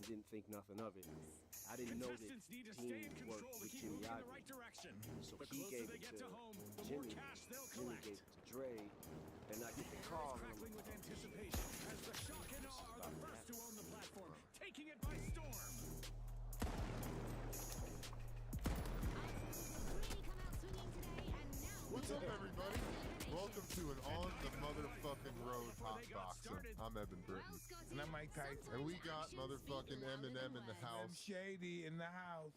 didn't think nothing of it. I didn't know that Dean worked with Jimmy Iovine. So he gave it to Jimmy. Jimmy gave it to Dre. And I get the call. Crackling with anticipation as the Shock and Awe are the first to own the platform, taking it by storm. What's up, everybody? Welcome to an On the Motherfucking Road Hot Boxing. I'm Evan Britton. And I'm Mike Tyson. And we got motherfucking Eminem in the house. Shady in the house.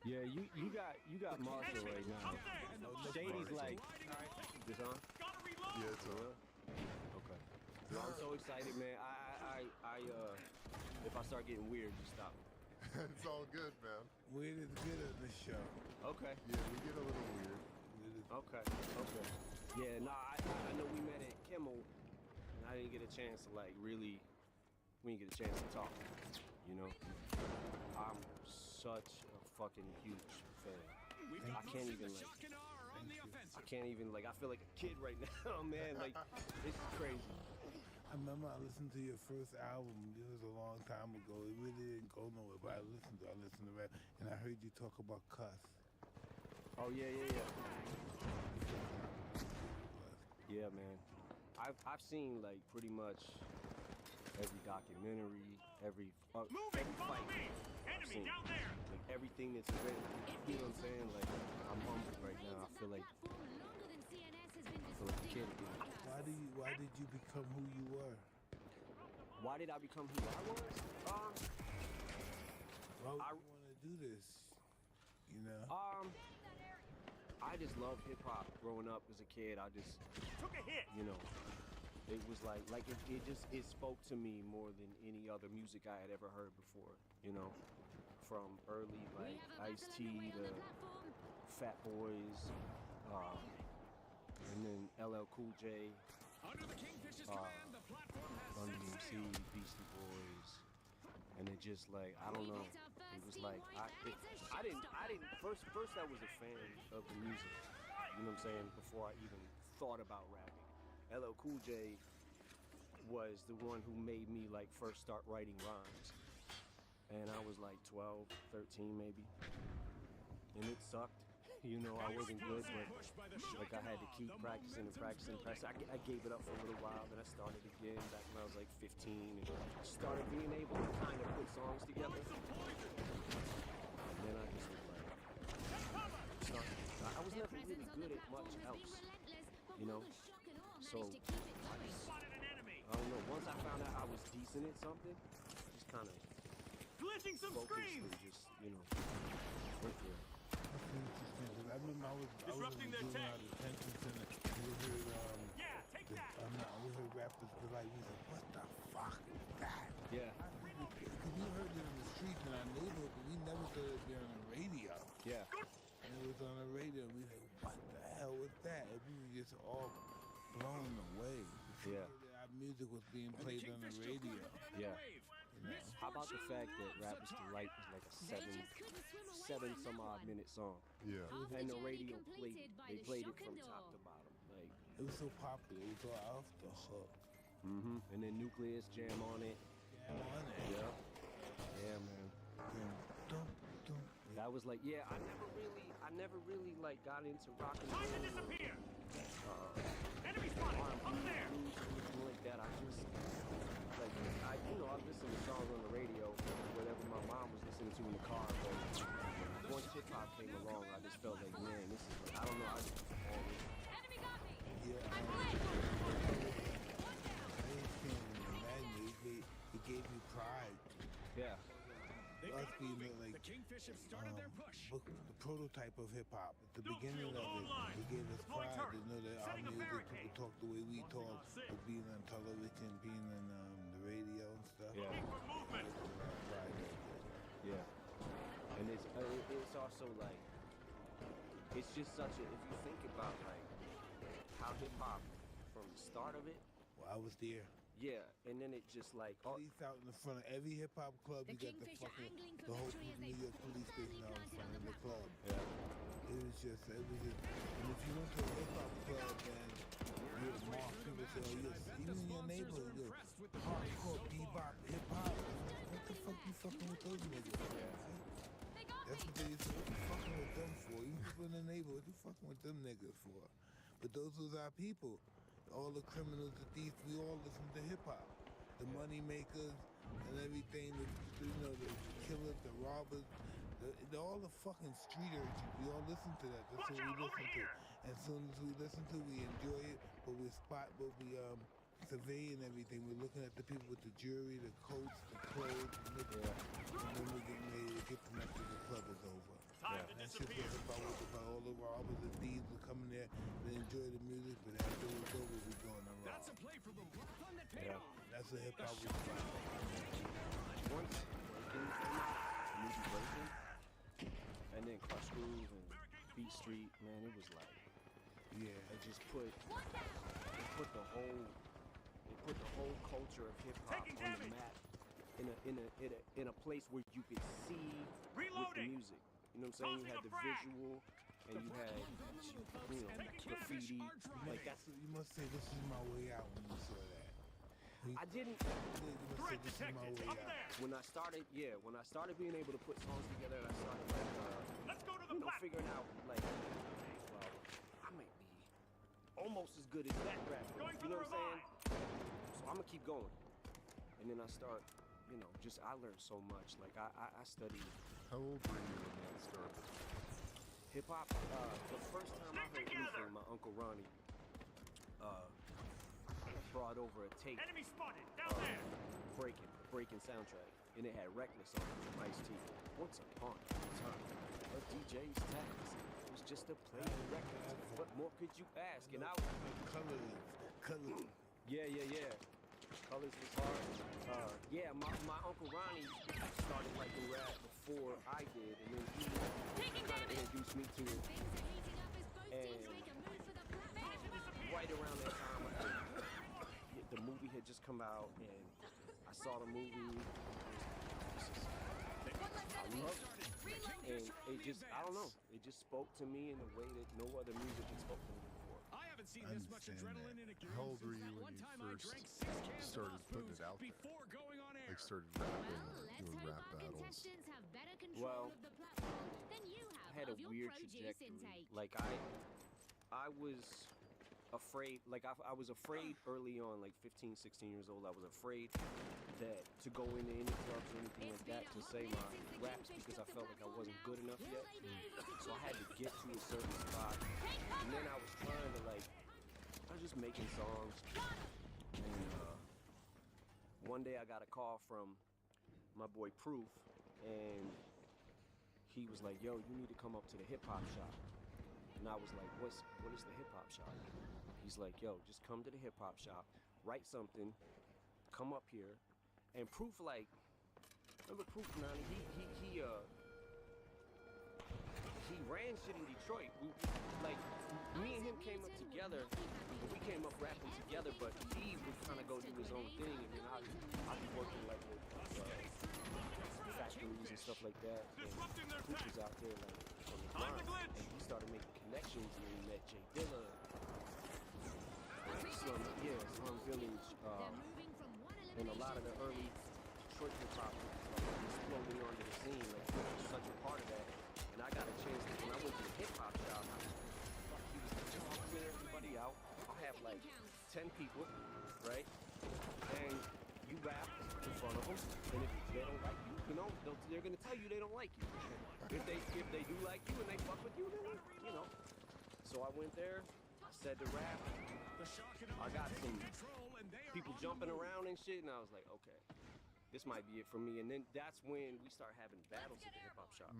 Yeah, you got Marshall right now. Shady's like, this on? Yeah, it's on. Okay. So I'm so excited, man. I if I start getting weird, just stop me. It's all good, man. Weird is good on this show. Okay. Yeah, we get a little weird. Okay. Yeah, I know we met at Kimmel, and I didn't get a chance to we didn't get a chance to talk, you know? I'm such a fucking huge fan. I can't even, I feel like a kid right now, man. Like, this is crazy. I remember I listened to your first album. It was a long time ago. It really didn't go nowhere, but I listened to it, and I heard you talk about cuss. Oh, yeah. Yeah, man. I've seen, like, pretty much every documentary, every fight. Enemy down there! Like, everything that's available. You know what I'm saying? Like, I'm humbled right now. I feel like a kid again. Why did you become who you were? Why did I become who I was? Why would you want to do this? You know? I just loved hip hop growing up as a kid. I just took a hit. You know, it was like it spoke to me more than any other music I had ever heard before. You know, from early like Ice-T to Fat Boys, and then LL Cool J, Under the Kingfish's command, the platform has Run DMC, Beastie Boys. And it just like, I don't know, it was like, I didn't, first I was a fan of the music, you know what I'm saying, before I even thought about rapping. LL Cool J was the one who made me like first start writing rhymes. And I was like 12, 13 maybe, and it sucked. You know, I wasn't good, but like I had to keep practicing. I gave it up for a little while, then I started again back when I was like 15 and started being able to kind of put songs together. And then I just was like, I was never really good at much else, you know? So, I don't know, once I found out I was decent at something, I just kind of glitching some screens and just, you know, went for it. I remember I was disrupting their tech. Detention center. We heard, yeah, take that. We heard rappers be like, what the fuck is that? Yeah. Because we heard it in the streets in our neighborhood, but we never heard it there on the radio. Yeah. And it was on the radio, and we were like, what the hell was that? And we were just all blown away. Yeah. Our music was being played on the radio. Yeah. You know? How about the fact that Rap is Delight is like a seven some odd minute song? Yeah. And the radio played it from top to bottom. Like, it was so popular, it was all off the hook. Mm-hmm. And then Nucleus jam on it. Jam on it. Yeah. Yeah, man. That was like, yeah, I never really like got into rock and roll. Time to disappear! Enemy spotted! Up there! Anything like that. I just, like, I've listened to songs on the radio, whatever my mom was listening to in the car, but once hip hop came along, I just felt like, man, this is, I don't know, I just always. Enemy got me! Yeah. I'm lit! It gave me pride. Yeah. Us being like the Kingfish have started their push. The prototype of hip hop. At the Don't beginning feel of online. it, it gave us Deploy pride turret. to know that our Setting a music, barricade. people talk the way we talk, but being on television, being on the radio and stuff. Yeah. For movement! Pride in it. Yeah. And it's also like, it's just such a, if you think about like how hip hop from the start of it. Well, I was there. Yeah, and then it just like police out in the front of every hip hop club. You got the fucking the whole New York police station out in front of the club. Yeah. It was just. And if you went to a hip hop club, then you would mock people say, oh, yes, even in your neighborhood, you're hardcore bebop hip hop. What the fuck you fucking with those niggas for, right? They got That's me. what they say. What you fucking with them for? You people in the neighborhood, what you fucking with them niggas for? But those was our people. All the criminals, the thieves, we all listen to hip hop. The money makers and everything, the killers, the robbers, all the fucking street urchins. We all listen to that. That's what we listen to. As soon as we listen to, we enjoy it. But we surveying everything. We're looking at the people with the jewelry, the coats, the clothes, the liquor. And then we get ready to get them after the club is over. Time to That's just disappear. what it's about all the robbers and thieves will come in there and enjoy the music, but after it's over, we going to rob. That's a play for the run that paid off. That's what hip hop was about. Once things came out, the movie Breaking, and then Crush Groove and Beat Street, man, it was like, Yeah. it just put the whole culture of hip hop Taking on the damage. map in a place where you could see with the Reloading. music. You know what I'm saying? You had the Tossing a frag. visual, and you had graffiti. Like that's. You must say, this is my way out when you saw that. I didn't. You must say, Threat this is my detected. way Up out. there. When I started being able to put songs together, and I started like, Let's go to the platform. figuring out like, well, I might be almost as good as that rapper. Going for You know the what I'm saying? So I'm gonna keep going, and then I start, I learned so much. Like I studied How old were you when that started? hip hop. The first time I heard anything, my uncle Ronnie brought over a tape. Enemy spotted. Down there. Breaking soundtrack, and it had Reckless on it from Ice-T. Once upon a time, a DJ's task was just to play the records. What more could you ask? And I was, Colors. yeah. Colors was hard. Yeah, my uncle Ronnie started liking rap before I did, and then he Taking kind of damage. introduced me to it. Things are heating up as both And teams make a move for the platform. right around that time, I think the movie had just come out, and I saw the movie. One less enemy. loved it. Reload. And it just, I don't know, it just spoke to me in a way that no other music had spoken to me before. I haven't seen this much Understand adrenaline in a game How old were since you that when one you time I first drank 6 cans started of Lost putting it Booze out there? before going on air. Like started rapping, Well, let's doing hope rap our battles. contestants have better control Well, of the platform than you I have had a of your weird produce trajectory. intake. Like I was afraid, like I was afraid early on, like 15, 16 years old, I was afraid that to go into any clubs or anything like that to say my raps because I felt like I wasn't good enough yet. So I had to get to a certain spot. And then I was trying to I was just making songs. And one day I got a call from my boy Proof, and he was like, yo, you need to come up to the hip hop shop. And I was like, what is the hip hop shop? He's like, yo, just come to the hip hop shop, write something, come up here, and Proof, remember Proof, Nani? He ran shit in Detroit. Me and him came up together. We came up rapping together, but he would kind of go do his own thing, and then I'd be working with factories and stuff like that. And Disrupting their Proof pack. was out there on the Time to grind, glitch. and he started making connections, and he met Jay Dilla, Slum Village, They're moving from one and a lot of the early Detroit hip hop exploding onto the scene. Like, he was such a part of that. And I got a chance to, when I went to the hip hop shop, he was just clear everybody out. I'll have like 10 people, right? And you rap in front of them. And if they don't like you, they're gonna tell you they don't like you. If they do like you and they fuck with you, then So I went there, I said the rap. I got some people jumping around and shit, and I was like, okay, this might be it for me. And then that's when we start having battles at the hip hop shop.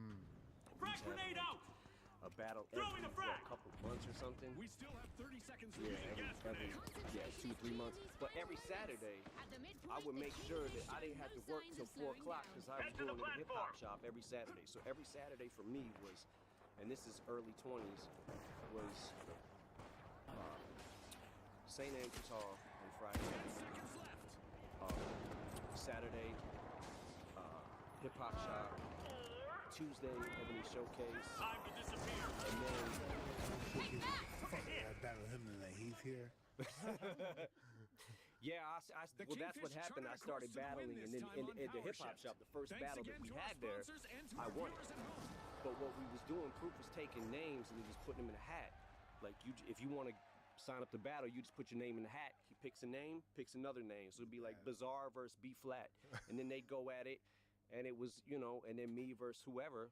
Frag grenade out. A battle Throwing every a frag. couple months or something. We still have 30 seconds Yeah, remaining. every 2-3 months. But every Saturday, I would make sure that I didn't have to work till 4 o'clock because I was Head to the going to the hip hop platform. shop every Saturday. So every Saturday for me was, and this is early 20s, was St. Andrews Hall on Friday. Saturday, hip hop shop. Tuesday, Ebony Showcase. Time to disappear. And then Fuck it, I battle him tonight. He's here. Yeah, The well, that's what Kingfish happened. I chart started course to the battling, win and this then time on in the Power hip hop Shift. shop, the first Thanks battle that again we to our had there, sponsors and to I our won it. viewers at home. But what we was doing, Proof was taking names and he just putting them in a hat. Like if you want to sign up to battle, you just put your name in the hat. He picks a name, picks another name. So it'd be like Bizarre versus B Flat, and then they'd go at it, and it was and then me versus whoever.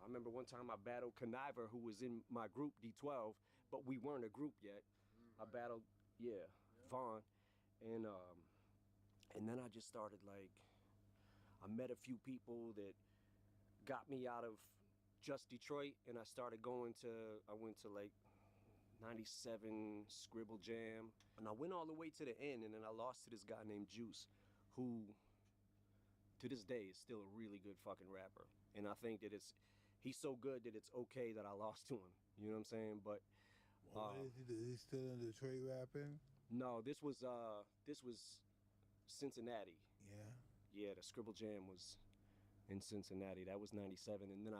I remember one time I battled Conniver, who was in my group D12, but we weren't a group yet. I battled Vaughn, and then I just started like I met a few people that got me out of just Detroit, and I went to like 97 Scribble Jam, and I went all the way to the end, and then I lost to this guy named Juice, who to this day is still a really good fucking rapper. And I think that he's so good that it's okay that I lost to him. You know what I'm saying? But What does he do? He's still in Detroit rapping? no, this was Cincinnati. Yeah. Yeah, the Scribble Jam was in Cincinnati. That was 97. And then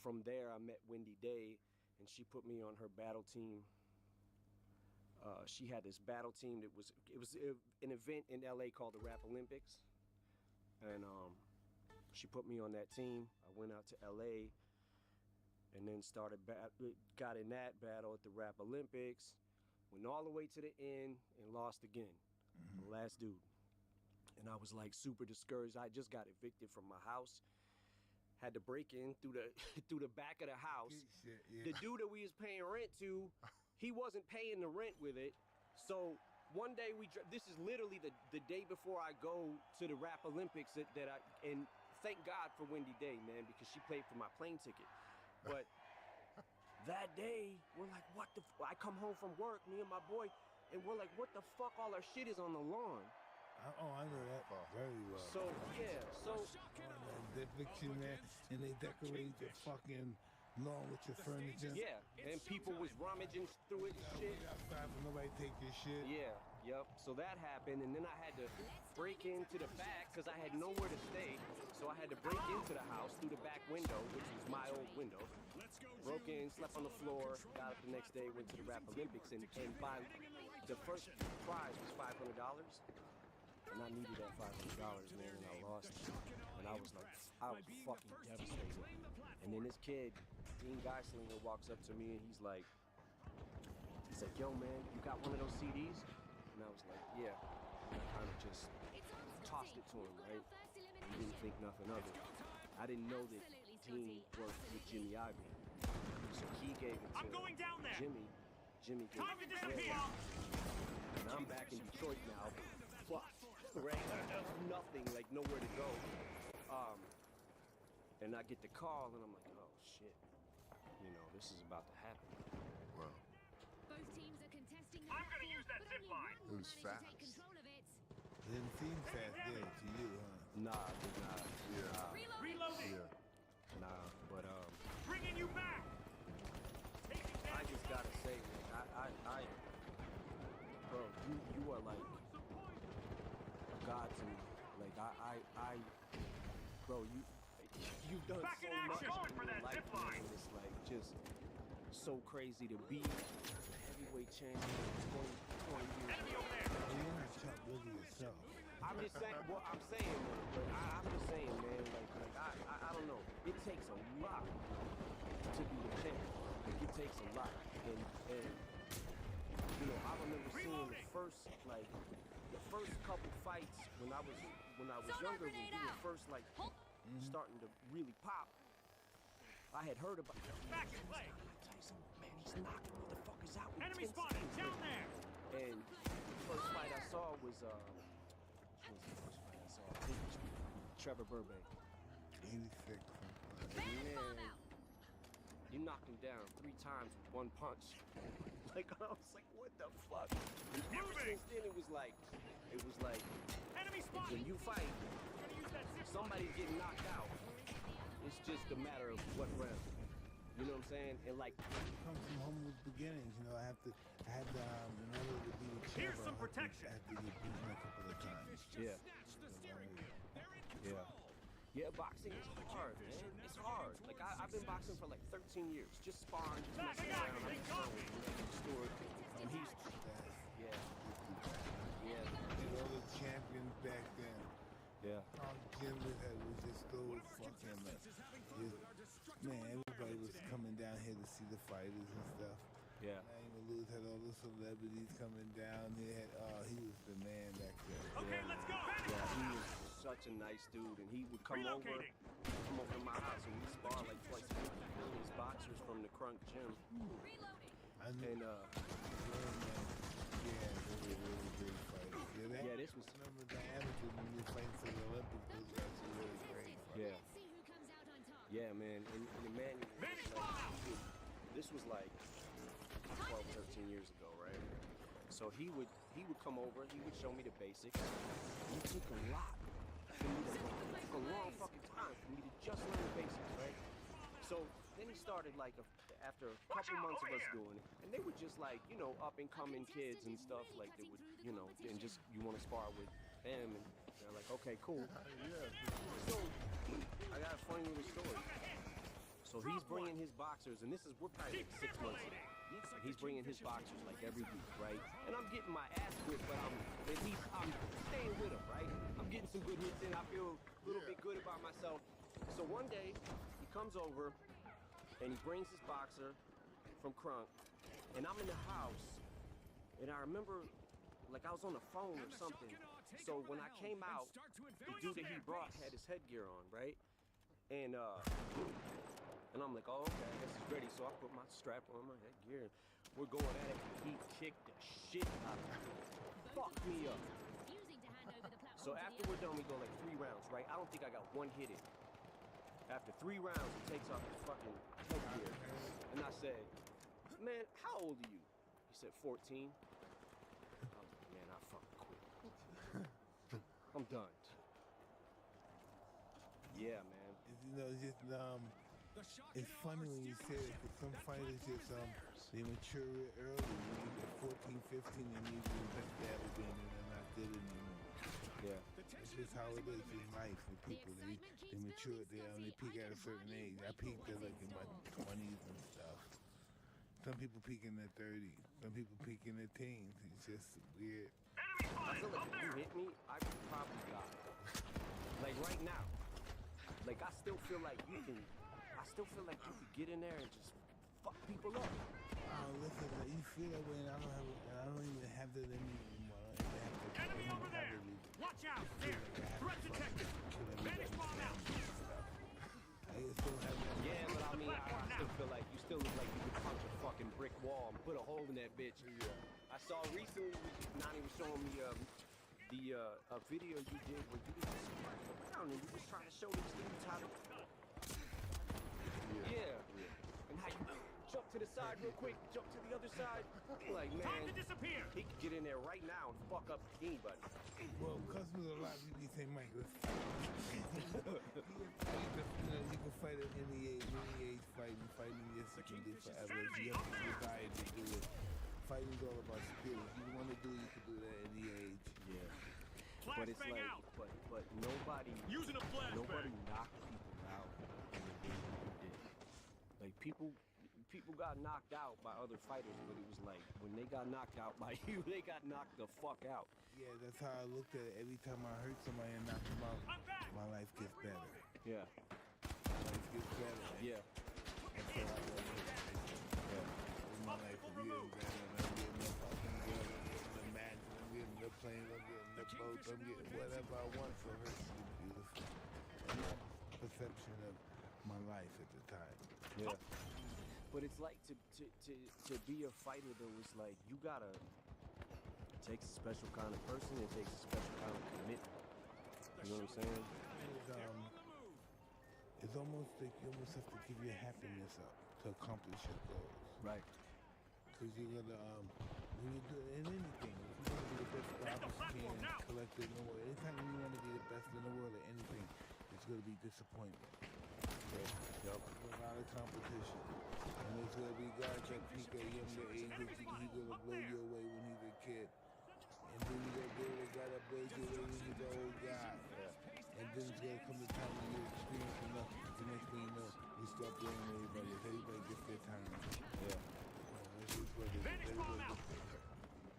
from there I met Wendy Day, and she put me on her battle team. She had this battle team that was an event in LA called the Rap Olympics. And she put me on that team. I went out to LA and then got in that battle at the Rap Olympics, went all the way to the end and lost again. The last dude. And I was like super discouraged. I just got evicted from my house. Had to break in through the back of the house. Shit, yeah. The dude that we was paying rent to, he wasn't paying the rent with it. So one day this is literally the day before I go to the Rap Olympics and thank God for Wendy Day, man, because she paid for my plane ticket. But that day, we're like, what the I come home from work, me and my boy, and we're like, what the fuck, all our shit is on the lawn. I know that very well. So, yeah, The eviction, man, and they decorate your fucking lawn with your furniture. yeah, and people was rummaging through it and shit. Wait outside for nobody take your shit. Yeah, yep. So that happened, and then I had to break into the back because I had nowhere to stay. So I had to break into the house through the back window, which was my old window. Broke in, slept on the floor, got up the next day, went to the Rap Olympics, and by the first prize was $500. And I needed that $500, man, and I lost it. And I was fucking devastated. And then this kid, Dean Geislinger, walks up to me and he's like, yo, man, you got one of those CDs? And I was like, yeah. And I kind of just tossed it to him, right? He didn't think nothing of it. I didn't know that Dean worked with Jimmy Iovine. So he gave it to down there. Jimmy. Jimmy gave Time it to to disappear. Dre. And I'm back in Detroit now. Fucked, right? Nothing, like nowhere to go. And I get the call, and I'm like, oh shit, this is about to happen. Well, Both teams are contesting the I'm gonna platform, use that but zip only line. one will It was manage to take fast. control of it. Didn't seem fast, did it, to you, huh? Nah, it did not. yeah, Reloading. yeah. Nah, but Bringing you back. Taking I damage. just gotta say, man, bro, you are like a god to me. Like bro, you've done Back so in action. much Going in for your that life, zip man. line. It's like just so crazy to be the heavyweight champion for 20 years. Enemy over there. Well, you're not Chuck Willie yourself. I'm just saying, well, I'm saying, man, but I'm just saying, man, like I don't know. It takes a lot to be the champ. Like, it takes a lot. And I remember seeing the first couple fights when I was younger, when we were first starting to really pop. I had heard about Back in play. Tyson, man, he's knocking motherfuckers out. in Enemy 10 spotted. seconds, Down man. there. And the first fight I saw was what was the first fight I saw? I think it was Trevor Burbank. 86. Man, you knocked him down 3 times with 1 punch. Like I was like, what the fuck? And ever since then, it was like Enemy when spotted. you fight, Gonna use that zip line. somebody's getting knocked out. It's just a matter of what round. You know what I'm saying? And like, Comes from humble beginnings, I had to, in order to be the champ, Here's some protection. I had to get beaten a couple of times. yeah, Snatch the steering wheel. They're in control. yeah, boxing is hard, man. It's hard. Like I've been boxing for like 13 years, just sparring, just messing around. They got me. Stewart, and he's, yeah, Yeah. And all the champions back then. Yeah. Jim was just so fucking like, man, everybody was coming down here to see the fighters and stuff. Yeah. Naima Luz had all the celebrities coming down. He was the man back then. Okay, let's go. Yeah, he was such a nice dude, and he would come over to my house and we spar like twice a week. His boxers from the Crunk Gym. I knew, And yeah, they were really great fighters. yeah, this was Remember diameter when you fight for the Olympics? Those guys were really great. yeah. Let's see who comes out on top. Yeah, man. And Emmanuel was like, dude, this was like 12, 13 years ago, right? So he would come over, he would show me the basics. It took a lot for me to it took a long fucking time for me to just learn the basics, right? So then he started like after a couple months of us doing it, and they were just like, you know, up and coming kids and stuff, like they would, you know, and just you want to spar with them, and they're like, okay, cool. So I got a funny little story. So he's bringing his boxers, and we're probably like 6 months in. And he's bringing his boxers like every week, right? And I'm getting my ass whipped, but I'm staying with him, right? I'm getting some good hits in. I feel a little bit good about myself. So one day he comes over and he brings his boxer from Crunk, and I'm in the house, and I remember like I was on the phone or something. So when I came out, the dude that he brought had his headgear on, right? And I'm like, oh, okay, I guess he's ready. So I put my strap on, my headgear, and we're going at it. He kicked the shit out of me. Fucked me up. Refusing to hand over the platform So to the after we're done, we go like 3 rounds, right? I don't think I got one hit in. After 3 rounds, he takes off his fucking headgear. And I said, man, how old are you? He said, 14. I was like, man, I fucking quit. I'm done. Yeah, man. You know, just it's funny when you say it, because some fighters just they mature real early. When you get 14, 15, they need to be the best they ever been, and they're not good anymore. Yeah. It's just how it is in life with people. They mature, they peak at a certain age. I peaked at like in my 20s and stuff. Some people peak in their 30s. Some people peak in their teens. It's just weird. I feel like if you hit me, I could probably die. Like right now. Like I still feel like you could get in there and just fuck people up. Listen, you feel that way, and I don't even have that in me anymore. Enemy over there! Watch out! There! Threat detected! Vanish bomb out! I still have that. Yeah, but I mean, I still feel like you still look like you could punch a fucking brick wall and put a hole in that bitch. Yeah. I saw recently, Nani was showing me a video you did where you was just running around and you was trying to show these dudes how to. Yeah. And how you jump to the side real quick, jump to the other side. Like, man, Time to disappear! he could get in there right now and fuck up anybody. Well, customers a lot of people say, Mike, let's fight. You can fight at any age fighting. Fighting, yes, you can do forever. If you have the desire to do it. Fighting's all about spirit. If you want to do it, you can do it at any age. Yeah. But it's like, but nobody Using a flashbang! Nobody knocked people out the way you did. Like people got knocked out by other fighters, but it was like when they got knocked out by you, they got knocked the fuck out. Yeah, that's how I looked at it. Every time I hurt somebody and knock them out, my life gets better. Yeah. My life gets better. Yeah. That's how I look at it. My life is getting better. I'm getting the fucking girl, I'm getting the mansion, I'm getting the plane, I'm getting the boat, I'm getting whatever I want for her. She's beautiful. And that's the perception of my life at the time. Yeah. But it's like to be a fighter though, it's like you gotta, it takes a special kind of person, it takes a special kind of commitment. You know what I'm saying? It's almost like you almost have to give your happiness up to accomplish your goals. Right. Because you're gonna, when you do in anything, if you want to be the best artist you can, collector in the world, anytime you want to be the best in the world at anything, it's gonna be disappointment. Okay? Yep. There's a lot of competition. And there's gonna be guys that peak at a younger age that he's gonna blow you away when he's a kid. And then you're gonna be able to guy that blows you away when he's an old guy. And then it's gonna come the time when you experience enough. The next thing you know, you start blaming everybody. Everybody gets their time. Yeah. Vanish bomb out!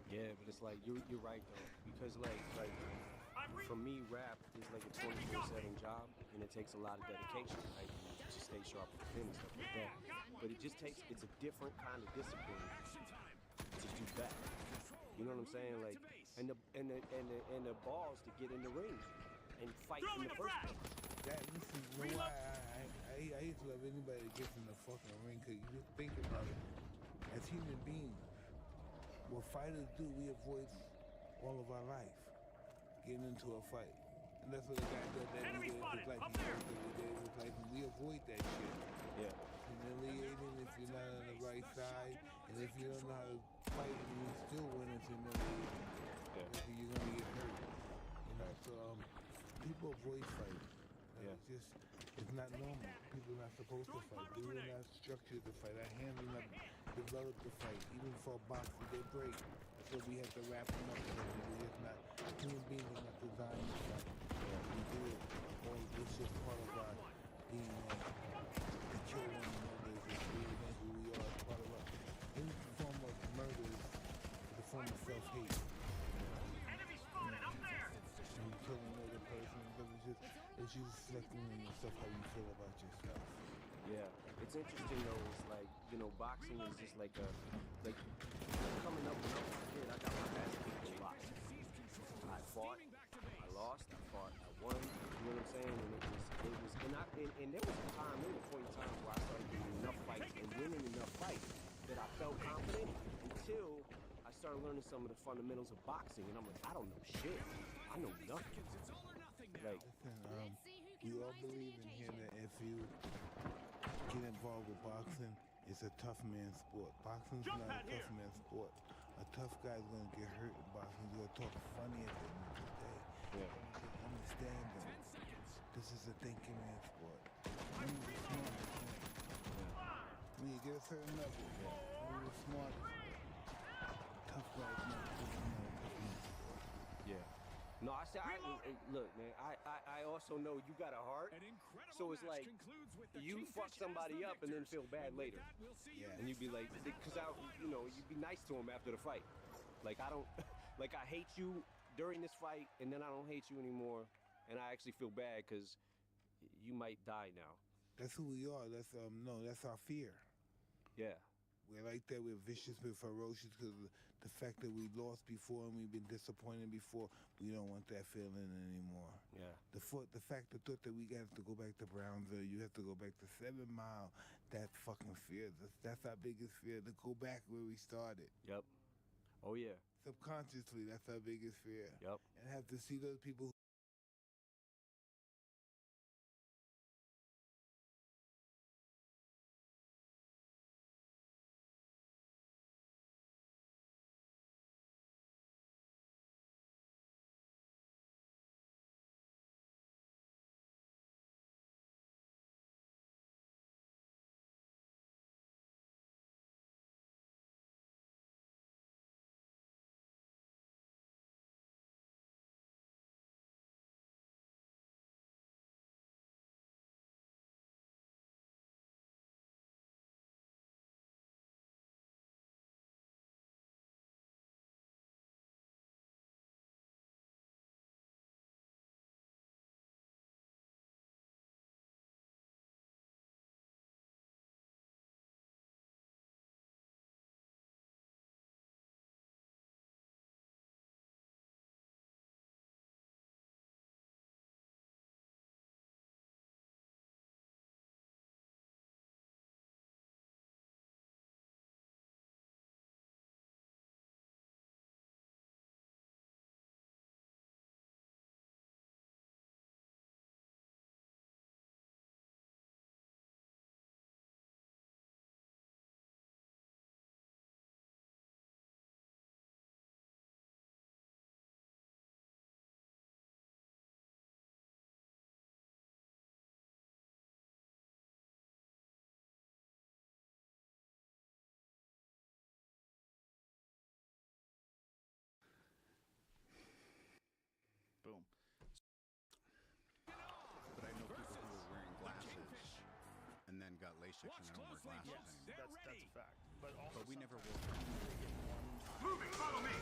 Yeah, but it's like you're right though, because like for me, rap is like a 24/7 job, and it takes a lot of dedication, right? To stay sharp with the pen and stuff like that. But it's a different kind of discipline to do that. You know what I'm saying? Like, and the balls to get in the ring and fight in the first place. That, listen, you know why I used to love anybody that gets in the fucking ring, because you just think about it. As human beings, what fighters do, we avoid all of our life getting into a fight. And that's what the guy does that Enemy he did with his spotted, life. up He there. does what he did with his life, and we avoid that shit. Yeah. Humiliating if you're not on the right side, and if you don't know how to fight and you still win, it's humiliating. Yeah. Because you're gonna get hurt. You know, so people avoid fighting. Yeah. It's not normal. People are not supposed to fight. People are not structured to fight. Our hands are not developed to fight. Even for boxing, they break. So we have to wrap them up. We're just not, human beings are not designed to fight. We do it. All this is part of our DNA. To kill one another is reinvent who we are as part of our, any form of murder is a form of self-hate. Enemy spotted, up there. And you kill another person because it's you reflecting on yourself, how you feel about yourself. Yeah, it's interesting though. It's like, you know, boxing is just like coming up when I was a kid. I got my ass kicked a lot. I fought, I lost, I fought, I won. You know what I'm saying? And and there was a time, there was a point in time where I started getting enough fights and winning enough fights that I felt confident until I started learning some of the fundamentals of boxing, and I'm like, I don't know shit. I know nothing. Like, Listen, Let's see who can we all rise to the believe in here occasion. that if you get involved with boxing, it's a tough man sport. Boxing's Jump not a pad here. tough man sport. A tough guy's gonna get hurt in boxing. He's gonna talk funny at the end of the day. yeah, Just understand them. This is a thinking man sport. When you're smart, when you get a certain level, when you're smart, tough guys not a tough man sport. yeah. No, look, man, I also know you got a heart, An incredible so it's match like, concludes with the you Kingfish fuck as somebody the up and then victors. feel bad And with later. that, we'll see you Yeah. And you'd be like, because you'd be nice to him after the fight. Like, I don't, like, I hate you during this fight, and then I don't hate you anymore, and I actually feel bad because you might die now. That's who we are. That's that's our fear. Yeah, We're like that. We're vicious. We're ferocious because the fact that we lost before and we've been disappointed before. We don't want that feeling anymore. yeah, The thought that we have to go back to Brownsville. You have to go back to 7 Mile. That fucking fear. That's our biggest fear. To go back where we started. yep. Oh, yeah, Subconsciously, that's our biggest fear. yep. And have to see those people. Boom. But I know people who were wearing glasses and then got LASIK and they don't wear glasses anymore. They're That's ready. a fact. but also But we never sometimes will. they get one Moving, follow me.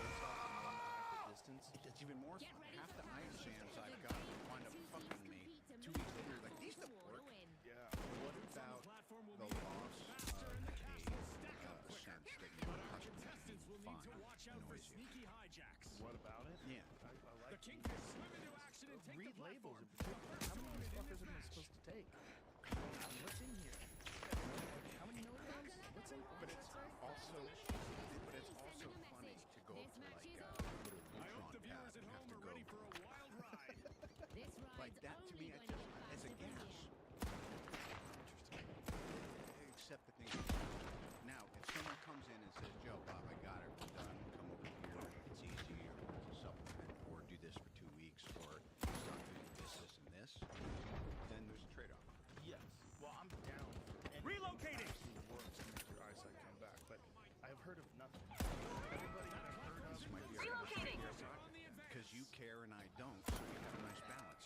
distance. It's even more Get fun. ready Half for the iron battle. sands The I've got great wind up two fucking teams me. compete to 2 move weeks later, like, from these the don't wall to work. win. Yeah. What Boots on the about platform will the be loss faster and the cash will stack up of quicker. sense that you But our custom contestants will need to find watch out for annoys you? sneaky hijacks. What about it? Yeah. I like the Kingfish swim into action and take Read the labels platform. in particular. How many Started in fuckers this am I match. supposed to take? What's in here? How many milligrams? What's in? But it's also funny to go up to like little I hope neutron the viewers pad at and have home to are go ready for a wild ride. This like ride's that. To only me, I going to just get as a faster from gas. here. Except the thing. Now, if someone comes in and says, "Joe, Bob, I got it. We're done. Come over here. It's easy. Or it's a supplement. Or do this for 2 weeks. Or start doing this, this, and this." Then there's a trade-off. Yes. Well, I'm down for anything Relocating. that actually works to make your eyesight come back, but I have heard of nothing. Everybody that I've heard of Might be Relocating. because you care and I don't, so we have a nice balance.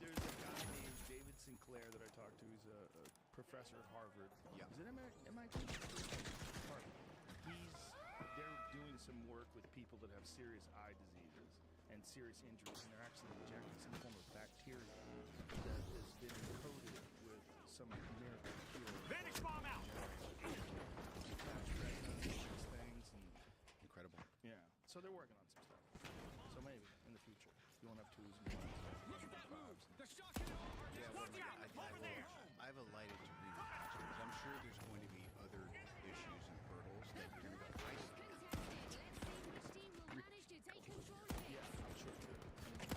There's a guy named David Sinclair that I talked to. He's a professor at Harvard. Yeah. Is it MIT? Harvard. They're doing some work with people that have serious eye diseases and serious injuries, and they're actually injecting some form of bacteria that has been encoded with some miracle cure. Vanish bomb out. Catch retina, these things, and Incredible. yeah. So they're working on some stuff. So maybe in the future, you won't have twos and ones. Look at that move. The shock and awe are Yeah, just well, Watch out. Over there. I've alighted to read because I'm sure there's going to be other issues and hurdles that you're going to go, I see. Contested, let's see which team will manage to take control of it. Yeah, I'm sure too.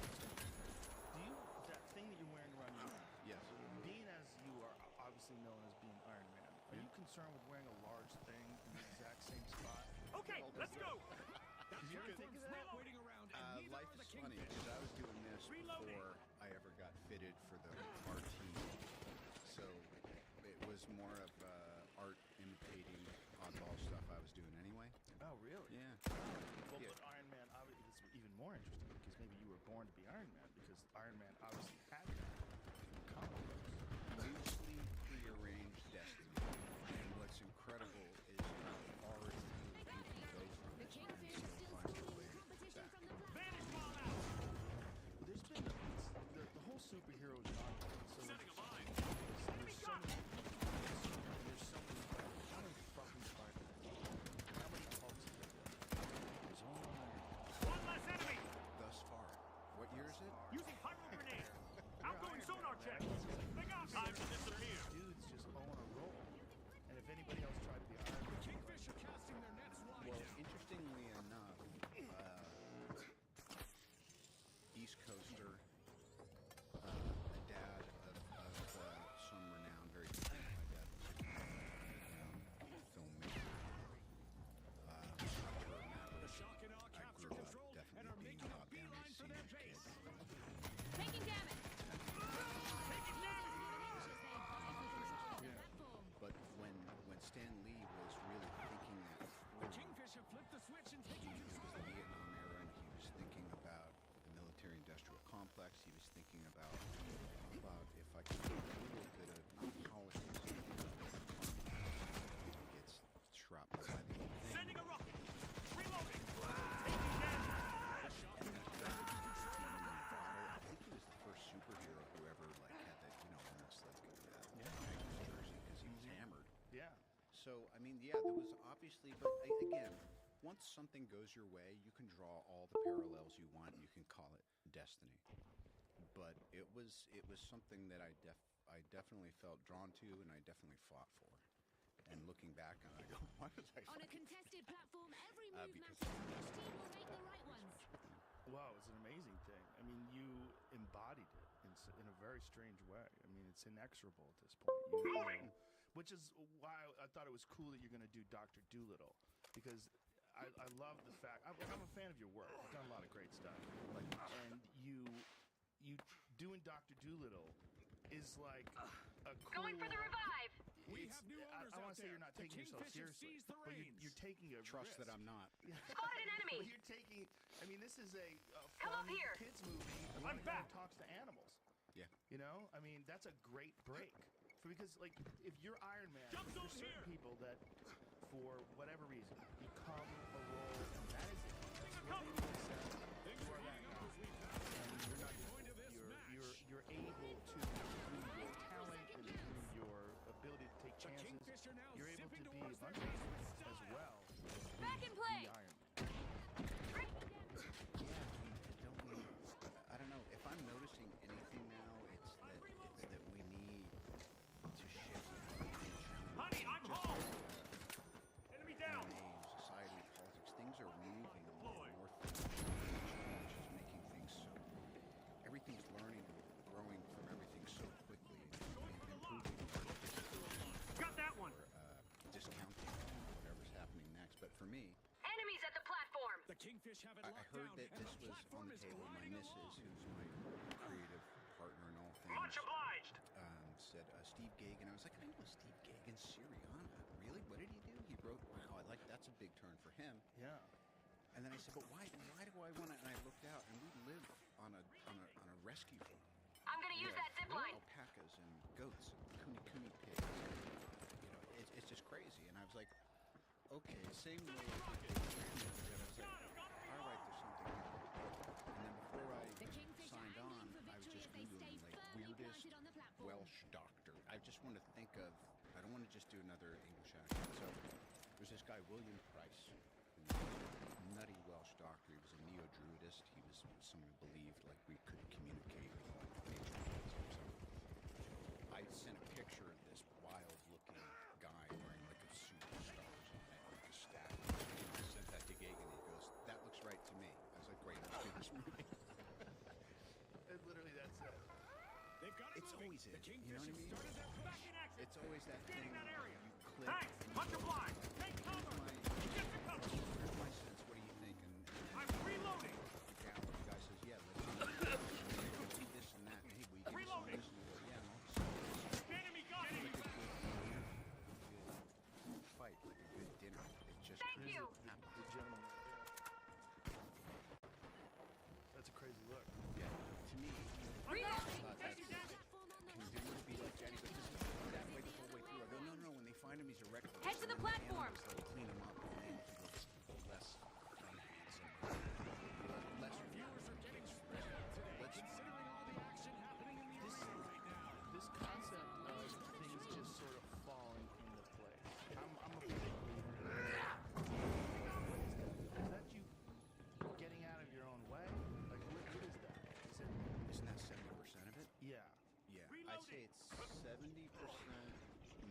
Do you that thing that you're wearing around your neck? Yes. Being as you are obviously known as being Iron Man, are you concerned with wearing a large thing in the exact same spot? Okay, let's go. Did you ever think of that? waiting around, and neither Life are the is funny Kingfish. because I was doing this Reloading. before I ever got fitted for the RT. So it was more of art imitating oddball stuff I was doing anyway. Oh, really? Yeah. Well, Yeah. but Iron Man, obviously, it's even more interesting because maybe you were born to be Iron Man because Iron Man obviously had that from comic books. Loosely prearranged destiny. And what's incredible is how far it you can go from The it Kingfish and is still still find your schooling way the competition back. from the platform. Vanish bomb out. Well, there's been the whole superhero genre. So Setting a line. there's so many. There's so many. How many fucking Spider-Man? How many Hulks have there been? There's only one. One less enemy. Thus far. What year is it? Using pyro grenade. Outgoing Iron sonar Man, check. man. They got me. Time to disappear. Dudes just on a roll. And if anybody else tried to be Iron Man, Kingfish are casting their nets wide Well, now. interestingly enough, East Coaster, a dad of some renown, very good. My dad was a filmmaker, instructor, The shock and awe I capture grew up control and definitely are being making a taught down beeline to for their senior kid. base. Taking damage. Taking damage. But when Stan Lee was really thinking that The Kingfish have flipped the switch and taken it was control. the Vietnam era, and he was thinking about the military-industrial complex. He was thinking about if I could do a little bit of politics, it gets shrapnel by the whole thing. Sending a rocket. Reloading. Taking damage. I think he was the first superhero who ever had that, almost like Magnus jersey because he was hammered. yeah. So, I mean, yeah, there was obviously, but again, once something goes your way, you can draw all the parallels you want. You can call it destiny. But it was something that I definitely felt drawn to, and I definitely fought for. And looking back on it, I go, why was I On a fighting? contested platform, every move because- matters. Which team will make the right ones? Wow, it's an amazing thing. I mean, you embodied it in a very strange way. I mean, it's inexorable at this point. Which is why I thought it was cool that you're going to do Dr. Doolittle, because I love the fact I'm a fan of your work. You've done a lot of great stuff, and you doing Dr. Doolittle is like a cool. Going for the revive. We have new owners I want out to say there. you're not The taking yourself Kingfish have seriously, seized the but reins. you're taking a Trust risk. that I'm not. Spotted an enemy. But you're taking. I mean, this is a Come fun up here. kids movie. I'm about a guy back. who talks to animals. Yeah. You know, I mean, that's a great break. because like if you're Iron Man, Jump zone there's certain here. people that, for whatever reason, become a role, and that is it. Take a You're cover. able to say, Things you are are that heating up guy. as we pass And you're not point of this match. you're able to, through your talent and through your ability to take The chances, Kingfisher now you're able to zipping be a towards bunch their of base with things as style. well. Back in play. The Iron Man. I don't know. If I'm noticing anything now, it's that we need to shift Honey, I'm home. Enemy down. in a society of politics. Things are moving Deploy. more which is making things so. Everything's learning and growing from everything so quickly, improving Got that one. or discounting whatever's happening next. But for me, Enemies at the platform. The Kingfish have it I locked heard down, that and this the was on platform the is table. My gliding missus, along. who's my creative partner in all things, Much obliged. said Steve Gagan. I was like, I know Steve Gagan, Syriana. Really? What did he do? He wrote. Wow, that's a big turn for him. Yeah. And then I said, but why do I want it? And I looked out, and we live on a rescue farm. I'm gonna use that zip line. Alpacas and goats and kuni pigs. You know, it's just crazy. And I was like, okay, same way. I was like, all right, there's something here. And then before I The Kingfisher signed on, angling for I was victory just as they stay googling like firmly weirdest planted on the platform. Welsh doctor. I just want to think of. I don't want to just do another English accent. So there's this guy William Price, who was a nutty Welsh doctor. He was a neo-Druidist. He was someone who believed like we could communicate with all nature. I sent a picture of this wild-looking guy wearing like a suit with stars on it, like a staff. I sent that to Gagan. He goes, "That looks right to me." I was like, "Great, let's do this movie." And literally that's it. They've got it It's moving. always The it, you know what I Kingfisher mean? started their push. Back in action. It's always that thing. Scanning that area. You click. Thanks. and Much you go, obliged. Take cover. Get the cover. Here's my sense. What do you think? And I'm reloading. the guy says, "Yeah, let's do this and that." And hey, we can Reloading. this and you go, "Yeah, no, it's Enemy got me. like a good fight, like a good dinner. It just Thank you. The gentleman right there. That's a crazy look. Yeah, to me, Reloading. that's Taking it. the platform on the Can do it be like Daddy, but this is that way the whole way through. I go, no, when they find him, he's a wreck. Head to the platform. They'll clean him up, and then he looks less unhandsome. Less Viewers are getting spread out today, Let's- considering all the action happening in the arena right now. This concept of things just sort of falling into place. I'm a big believer in that. Is that you getting out of your own way? Like, what is that? Is it? Isn't that 70% of it? Yeah. Yeah, I'd say it's 70%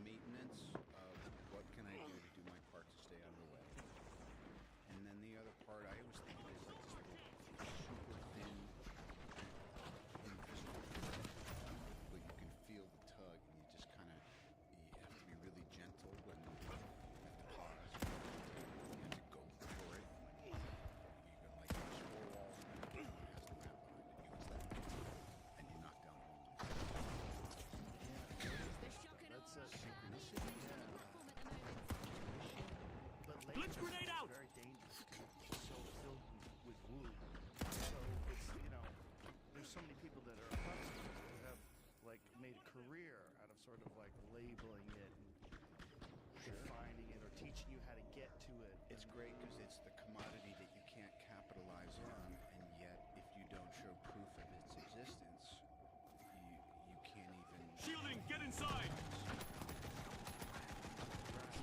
maintenance of what can I do to do my part to stay out of the way, and then the other part I always think of is like this little super thin, invisible, but you can feel the tug, and you just kind of you have to be really gentle when you have to pause. You have to go for it. You can like score walls and it has the map behind it. You use that, and you knock down homes. The shock and That's awe a of the synchronicity. enemies on the platform at the moment. But Blitz laser grenade is out! very dangerous. It's so filled with woo. So it's, there's so many people that are hucksters who have like made a career out of sort of like labeling it and defining it or teaching you how to get to it. It's great because it's the commodity that you can't capitalize on, and yet if you don't show proof of its existence, you can't even. Shielding. Get inside.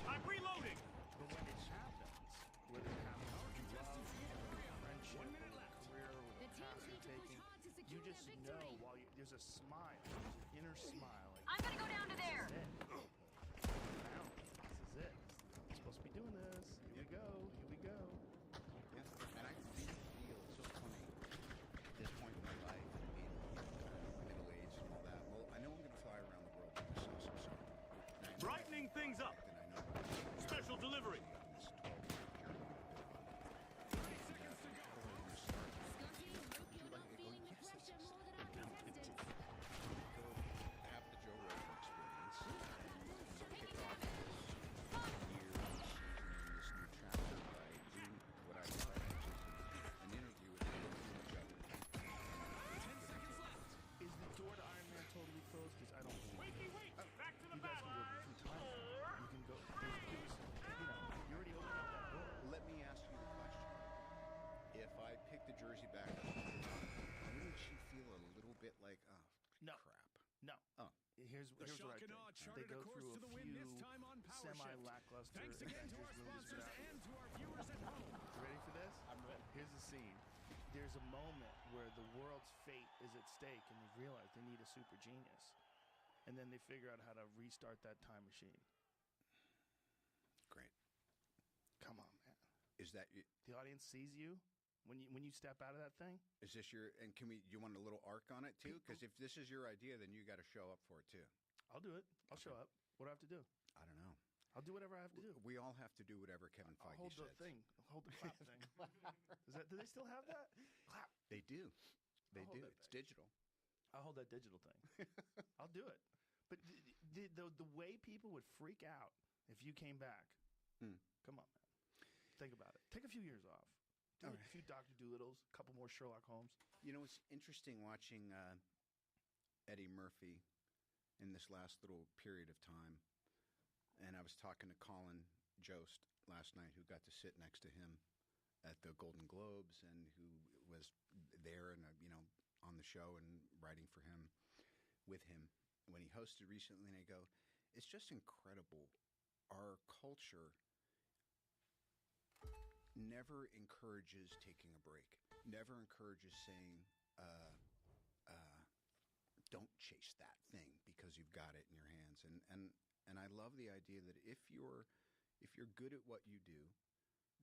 I'm reloading. But when it happens, whether it happens with love, friendship, or career, or The teams path need you're to push taking, hard to you secure just their know victory. while there's a smile, there's an inner smile. Like, I'm gonna go down to there. this is it. Now, this is it. I'm supposed to be doing this. Here we go. Here we go. Yeah, and I feel it's so funny at this point in my life, and being middle aged and all that. Well, I know I'm going to fly around the world by myself, so Brightening things up. then I know what I'm doing. Special delivery. On this 12-year journey I've been on. Scotty, hope you're not feeling the pressure more than our contestants. Have the Joe Rogan experience and kick Taking off damage. this year, this season, and this new chapter by doing what I thought, which is an interview with each other. 10 seconds left. Is the door to Iron Man totally closed? Because I don't believe it. Wait. Back to like, oh, No. crap. No. Oh. Here's The what Shock I and think. Awe They charted go a course through to a the win, this few time on Power Shift. semi-lackluster Thanks again to our Avengers movies sponsors without. and to our viewers at home. You ready for this? I'm ready. Here's the scene. There's a moment where the world's fate is at stake, and they realize they need a super genius. And then they figure out how to restart that time machine. Great. Come on, man. Is that The audience sees you when you step out of that thing. is this your? And you want a little arc on it too? Because if this is your idea, then you got to show up for it too. I'll do it. I'll show up. What do I have to do? I don't know. I'll do whatever I have to do. We all have to do whatever Kevin I'll Feige hold the says. thing. I'll hold the clap thing. Do they still have that? Clap. They do. They I'll hold do. that It's thing. digital. I'll hold that digital thing. I'll do it. But the way people would freak out if you came back. Come on, man. Think about it. Take a few years off. Do a few Dr. Doolittles, a couple more Sherlock Holmes. You know, it's interesting watching Eddie Murphy in this last little period of time. And I was talking to Colin Jost last night, who got to sit next to him at the Golden Globes and who was there and, on the show and writing for him, with him, when he hosted recently. And I go, it's just incredible. Our culture never encourages taking a break, never encourages saying, don't chase that thing because you've got it in your hands. And I love the idea that if you're good at what you do,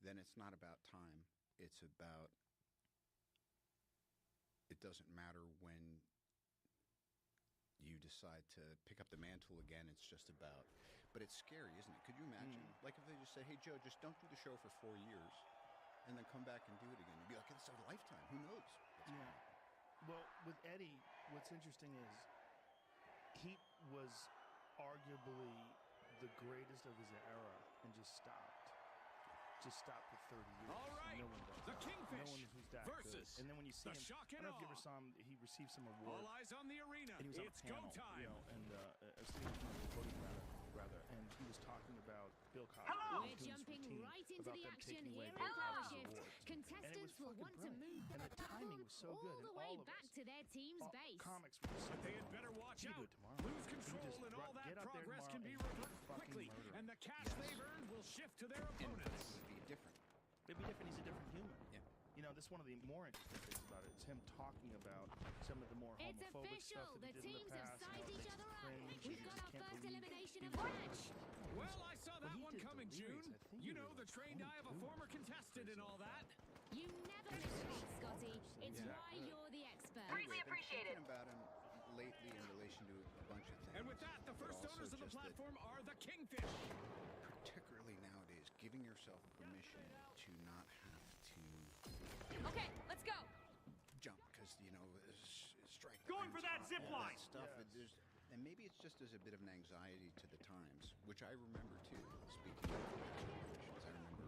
then it's not about time. It's about, it doesn't matter when you decide to pick up the mantle again. It's just about, but it's scary, isn't it? Could you imagine? Like if they just say, hey, Joe, just don't do the show for 4 years and then come back and do it again. You'd be like, it's a lifetime. Who knows? Yeah. Well, with Eddie, what's interesting is he was arguably the greatest of his era and just stopped. Just stopped for 30 years. All right, No one does the that. Kingfish No one who's that versus good. And then when you see the him, Shock I and don't know if you ever Awe. saw him. He received some award. All eyes on the arena. And he was on It's a panel, go time. and voting rather, and he was talking about Bill Cosby. We're doing this jumping routine right into about the them action taking away here Bill at Power Cosby's Shift. awards. Contestants will want to move and the the timing was so good, all and the way all of back us, to their team's base. comics were so But they had good. better watch You can do out. it tomorrow. Lose You can control just and all that get out there progress tomorrow can be and reversed fucking quickly, murder and him. the cash Yes. they've earned will shift to their And it opponents. would be different. It'd be different. He's a different human. Yeah. You know, this is one of the more interesting things about it. It's him talking about some of the more It's homophobic official. stuff The that he did in teams the have past. sized each other up. We've got our first elimination of the match. Well, I saw that he one did coming, Delirious. June. I think You he know, was the like trained eye of a 22. former contestant and all that. You never miss a beat, Scotty. It's Yeah. why you're the expert. Anyway, I've been thinking about him lately in relation to a bunch of things. And with that, the but first also owners of the just that platform are the Kingfish. particularly nowadays, giving yourself permission to not have to Okay, let's go. jump because strike. Going for that zip all line. that stuff. Yes. And maybe it's just as a bit of an anxiety to the times, which I remember too. Speaking of generations, I remember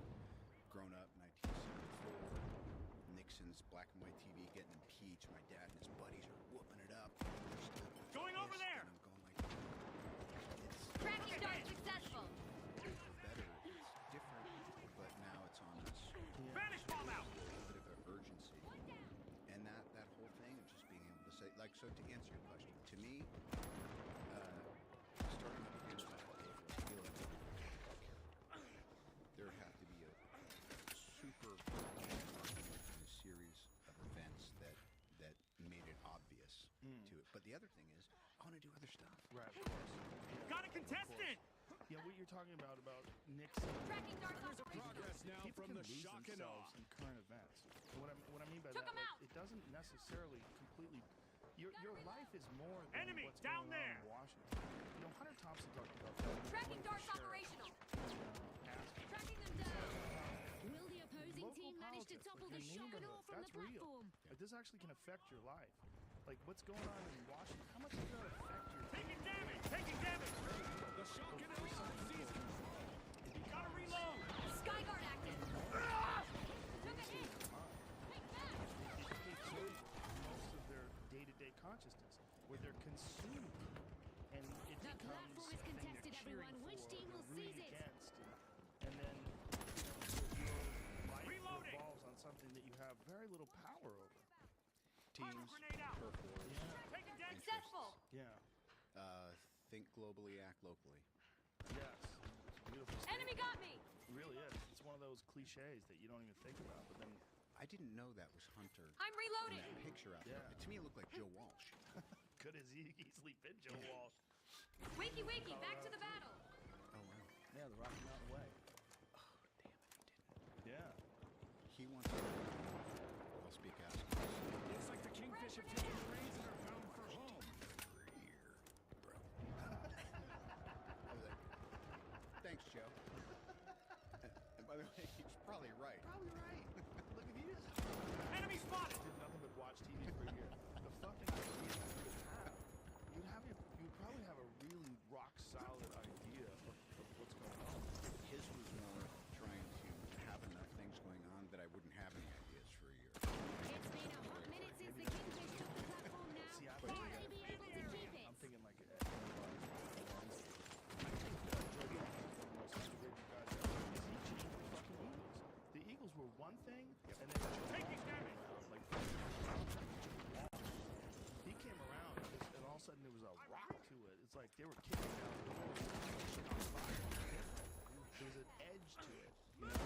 growing up in 1974, Nixon's black and white TV getting impeached. My dad and his buddies are whooping it up. They're still Going over pissed, there. And I'm going like, it's Tracking dart successful. better. It's different, but now it's on us. Vanish bomb out. A bit of an urgency. And that whole thing of just being able to say, like, so to answer your question, to me, starting up again, I feel like there would have to be a super kind of series of events that made it obvious to it. But the other thing is, I want to do other stuff. Right, of course. Got a contestant. Yeah, what you're talking about Nixon. Tracking dart There's a operational. progress now People from can the lose Shock and themselves Awe. in current events. And what I mean by Took that, 'em out. it doesn't necessarily completely. Your life is more than Enemy what's down going there. on in Washington. You know, Hunter Thompson talked about that. Tracking When darts the sheriff, operational. asked him, Tracking them down. Will the opposing local team manage to politics, topple like the your Shock and neighborhood, Awe from the that's real. platform? Like, this actually can affect your life. Like what's going on in Washington? How much does that affect your Taking damage. Taking damage. The Shock and Awe sees control. Gotta reload. Skyguard active. Took a hit. Take that. It takes most of their day-to-day consciousness, where they're consumed, and it The becomes platform is a thing contested, they're cheering everyone. Which for, team will they're rooting seize it? against, and then your life Reloading. revolves on something that you have very little power over. Teams, Grenade out. turf wars, Taking think globally, act locally. Yes, it's a beautiful. Enemy statement. got me! It really is. It's one of those cliches that you don't even think about, but then I didn't know that was Hunter. I'm In reloading! that picture out there. Yeah. To me, it looked like Joe Walsh. could as easily been Joe Walsh. Wakey, wakey, back to the battle! Oh wow. Yeah, the Rocky Mountain Way. Oh damn it, he didn't. Yeah. He wants to. I'll speak out. Looks like the Kingfish have taken the reins and are bound for home. Here, bro. I was like, thanks, Joe. And by the way, he's probably right. Probably right. Look at you. Enemy spotted! Did nothing but watch TV for a year. The fucking idea you'd probably have a really rock solid idea of what's going on. His was more trying to have enough things going on that I wouldn't have any ideas for a year. It's been a hot minute since the Kingfish took the platform now. See, I Will think they be able to keep it? I'm thinking like I think Joe Walsh is one of the most underrated guys ever. Is he changed the fucking Eagles? The Eagles were one thing, and then Taking damage! like he came around, and all of a sudden there was a rock to it. It's like they were kicking down the road, shit on fire. There was an edge to it. You know?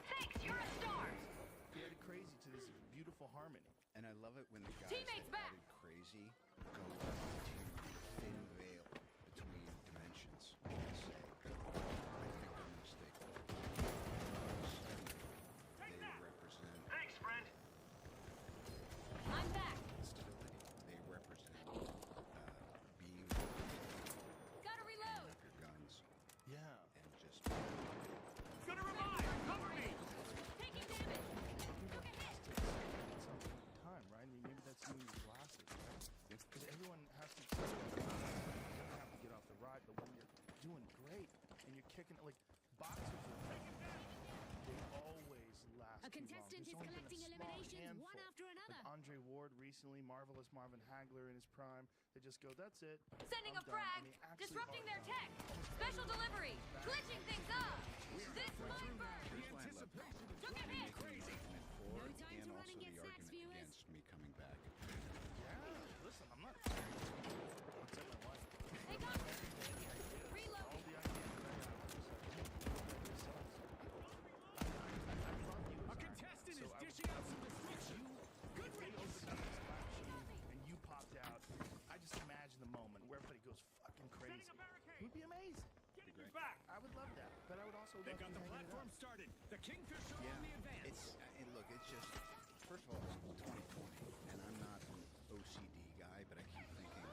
Thanks, you're a star! He had it crazy to this beautiful harmony. And I love it when the guys Teammates that back! added crazy go to the thin veil between dimensions and say, I think I'm mistaken. They represent Thanks, friend! I'm back! stability. They represent being Gotta reload! up your guns Yeah. and just Gonna revive! Cover me! Taking damage! Took a hit! Time, right? I mean, maybe that's new glasses, right? Because everyone has to. You don't have to get off the ride, but when you're doing great and you're kicking it, like boxers are they always last. A too long. contestant There's is only been a collecting small eliminations handful. one after another. Like Andre Ward recently, Marvelous Marvin Hagler in his prime. They just go, that's it. Sending I'm a done." frag! And they actually Disrupting are their done. tech! Special delivery! Glitching things up! This might burn! The anticipation is Took a hit! crazy. for No time and to run also and get the snacks, argument viewers. against me coming back. Yeah, listen, I'm not. I'll tell my wife. They got me! All Reloading! the ideas that I have, I love you. A contestant is dishing out some destruction. Good riddance. And you popped out. I just imagine the moment where everybody goes fucking crazy. Setting a barricade. It would be amazing. Getting you back! I would love that, but I would also They've love got to the hang it platform up. started. The Kingfish are Yeah, on the advance. it's and look, it's just first of all, it's 2020, and I'm not an OCD guy, but I keep thinking,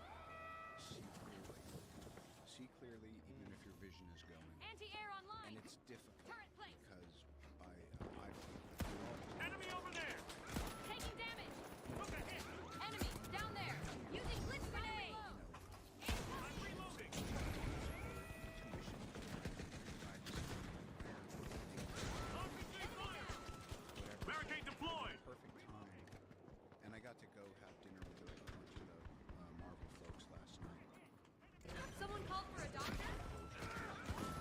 see clearly, even if your vision is going, Anti-air online! and it's difficult Turret place! because I Enemy over there! Taking damage! Took a hit! Enemy! Down there! Using glitch grenade! I'm reloading! RPG fire! Barricade deployed! perfect time, and I got to go have dinner with a bunch of the Marvel folks last night. Someone called for a doctor?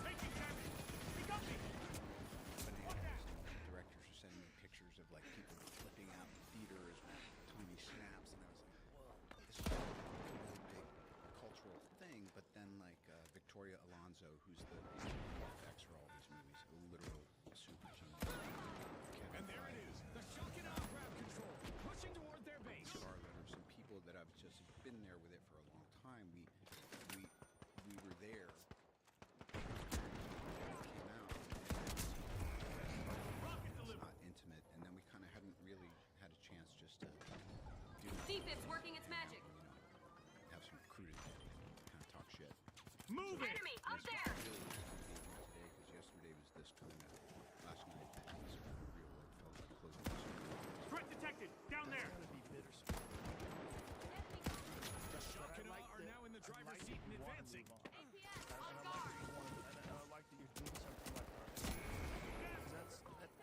Taking damage! He got me! Bananas. Directors are sending me pictures of like people flipping out in theaters with tiny snaps, and I was like, whoa, this is a really big cultural thing. But then like Victoria Alonso, who's the effects for all these movies, a literal super genius. And there it is. The shock and awe grab control. Pushing toward their base. Scarlet, or some people that I've just been there with it for a long time. We were there. When it came out. Rocket It's delivered! not intimate, and then we kind of hadn't really had a chance just to do Defib's working its magic. have some recruited kind of talk shit. Move it! Enemy! Up there! Today, because yesterday was this time last night that was real world felt like closing the store. Threat detected! Down there! It's gotta be bittersweet. The shock and awe are now in the driver's seat and advancing. APS! And On I guard! like that you're doing something like that. Because like,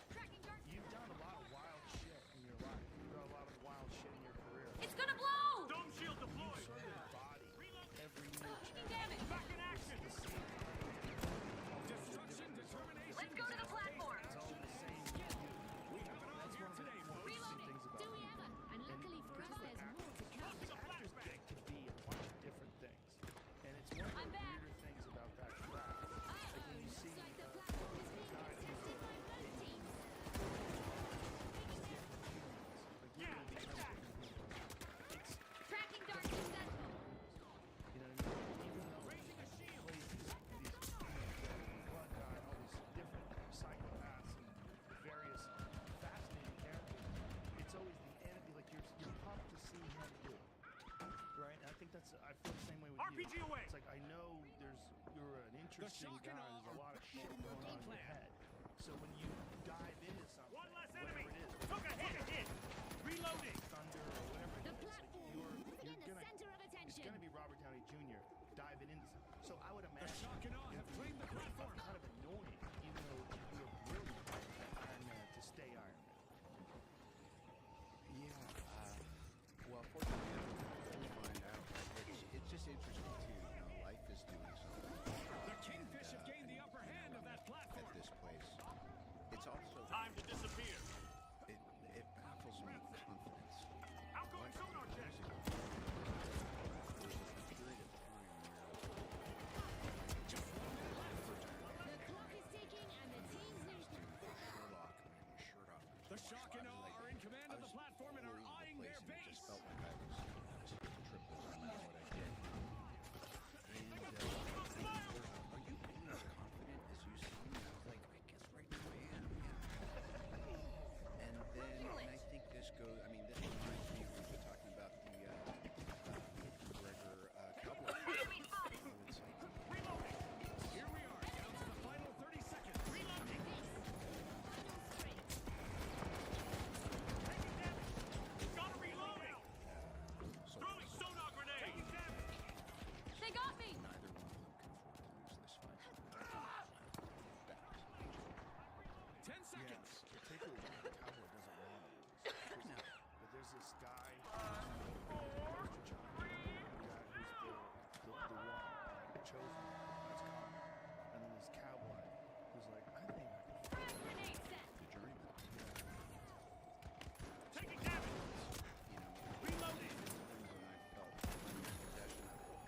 Tracking dart! you've done a lot of wild shit in your life. You've done a lot of wild shit in your career. It's gonna blow! Dome shield deployed! Sort of embody every new Taking damage! Back in action! Destruction, determination. Let's go to the platform! It's all the same. We have it all here today, folks. Reloading! Do we have a I feel the same way with RPG you. away. It's like I know you're an interesting shock and guy. awe There's a lot of shit going on in your head. So when you dive into something, One less whatever enemy. it is, Took a hit. Reloading. thunder or whatever The it is, platform you're moving in the gonna center of it's attention. gonna be Robert Downey Jr. diving into something. So I would The imagine shock and awe have claimed the platform. kind of annoying, even though you were brilliant at Iron Man to stay Iron Man. Yeah. Well, fortunately, we'll find out. It's just interesting too. Life is doing something. The Kingfish have gained the upper hand of that At platform. this place, it's also Time to disappear. it baffles me confidence. Outgoing sonar check. There's a period of time where Just 1 minute left. The clock is ticking and the team's near. Sherlock with my shirt off. The shock and awe are in command of the platform and are eyeing their It base. just felt like I was tripled no matter what I did. And are you as confident as you seem? I was like, I guess right now I am. Yeah. And I think this goes. I mean, this reminds me when we're talking about the McGregor Cowboy. It's like, Reloading. Here we are, down to the final 30 seconds. Reloading. Final sprint. Taking damage. Gotta reload. so Throwing sonar grenade. Taking damage. They got me. neither one of them can afford to lose this fight. 10 seconds. The takeover Cowboy doesn't want to lose. No. But there's this guy, Mr. John, the guy who's the one, the chosen, that's coming. And then this cowboy who's like, I think I can Frag grenade set. The journeyman. Taking damage. Reloading. When I felt in possession of it.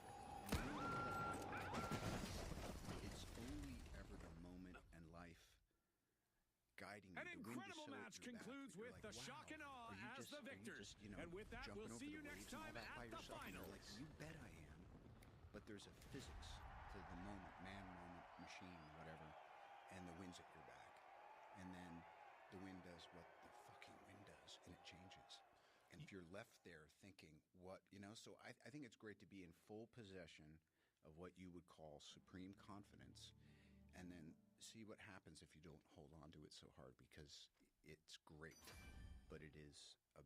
It's only ever the moment and life guiding you. An The wind is incredible so match at your back concludes that you're with like, the shock and awe are you as the are you victors. just, And with that, jumping we'll over see the you next waves and all time that by at the yourself? And you're finals. like, you bet I am. But there's a physics to the moment, man, moment, machine, whatever, and the wind's at your back. And then the wind does what the fucking wind does, and it changes. And if you're left there thinking, so I think it's great to be in full possession of what you would call supreme confidence, and then see what happens if you don't hold on to it so hard, because it's great, but it is a